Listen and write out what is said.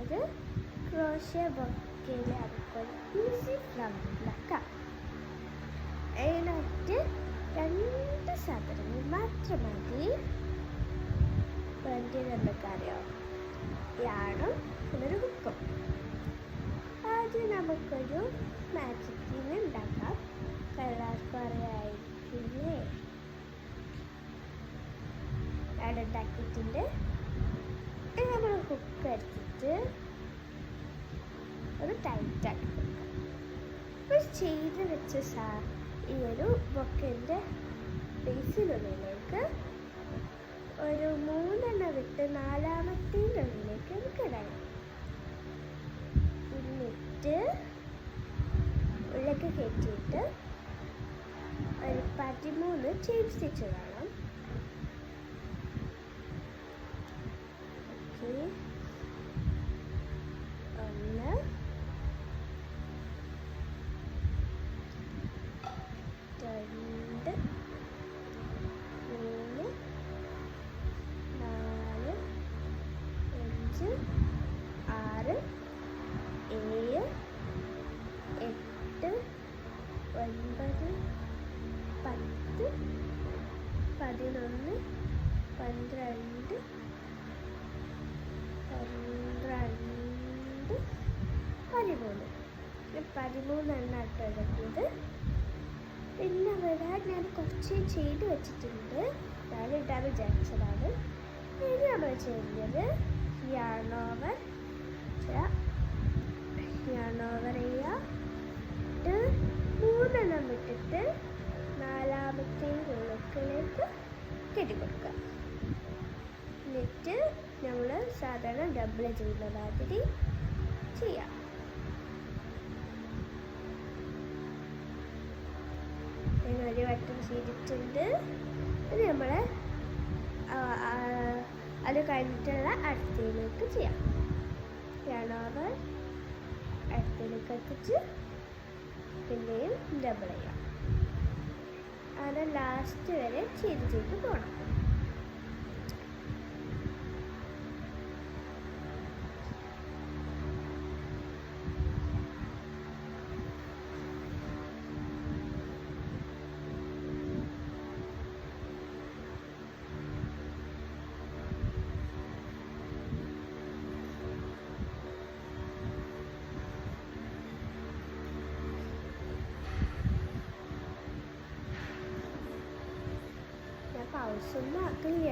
ചെയ്യുന്നത് ക്രോഷ്യ ബൊക്കയിൽ നമുക്കൊരു easy flower ഉണ്ടാക്കാം. അതിനായിട്ട് 2 സാധനങ്ങൾ മാത്രം മതി. വേണ്ടി നമുക്കറിയാം യാണും ഒരു ഹുക്കും. ആദ്യം നമുക്കൊരു മാജിക് തീം ഉണ്ടാക്കാം. എല്ലാവർക്കും അറിയായിരിക്കില്ലേ, അവിടെ ഉണ്ടാക്കിയിട്ടുണ്ട്. നമ്മൾ ഹുക്ക് എടുത്തിട്ട് ഒരു ടൈറ്റാക്കി കൊടുക്കാം. അപ്പോൾ ചെയ്ത് വെച്ച ഈ ഒരു ബൊക്കൻ്റെ ബേസിനുള്ളിലേക്ക് ഒരു 3 വിട്ട് 4-ാമത്തേൻ്റെ ഉള്ളിലേക്ക് നമുക്ക് ഇടാം. എന്നിട്ട് ഉള്ളിലേക്ക് കയറ്റിയിട്ട് ഒരു 13 ചെയിൻ സ്റ്റിച്ച് വേണം. ഓക്കെ, 1, 2, 3, 4, 5, 6, 7, 8, 9, 10, 11, 12, 13 എടുത്തത്. പിന്നെ ഇവിടെ ഞാൻ കുറച്ച് ചെയ്ത് വെച്ചിട്ടുണ്ട്. ഞാൻ ഇടാൻ വിചാരിച്ചതാണ്. ഇനി നമ്മൾ ചെയ്യുന്നത് യാണോവർ ചെയ്യുക. 3 വിട്ടിട്ട് 4-ാമത്തെ ഉള്ളിലേക്ക് കെട്ടിക്കൊടുക്കുക. എന്നിട്ട് നമ്മൾ സാധാരണ ഡബിൾ ചെയ്യുന്ന മാതിരി ചെയ്യാം. ഒരു വട്ടം ചെയ്തിട്ടുണ്ട്. ഇത് നമ്മൾ അത് കഴിഞ്ഞിട്ടുള്ള അടുത്തയിലേക്ക് ചെയ്യാം. യാണോവർ അടുത്തയിലേക്ക് എത്തിച്ച് പിന്നെയും ഡബിൾ ചെയ്യാം. അത് ലാസ്റ്റ് വരെ ചെയ്ത് പോകണം. പൗസൊന്നും ആക്കില്ല.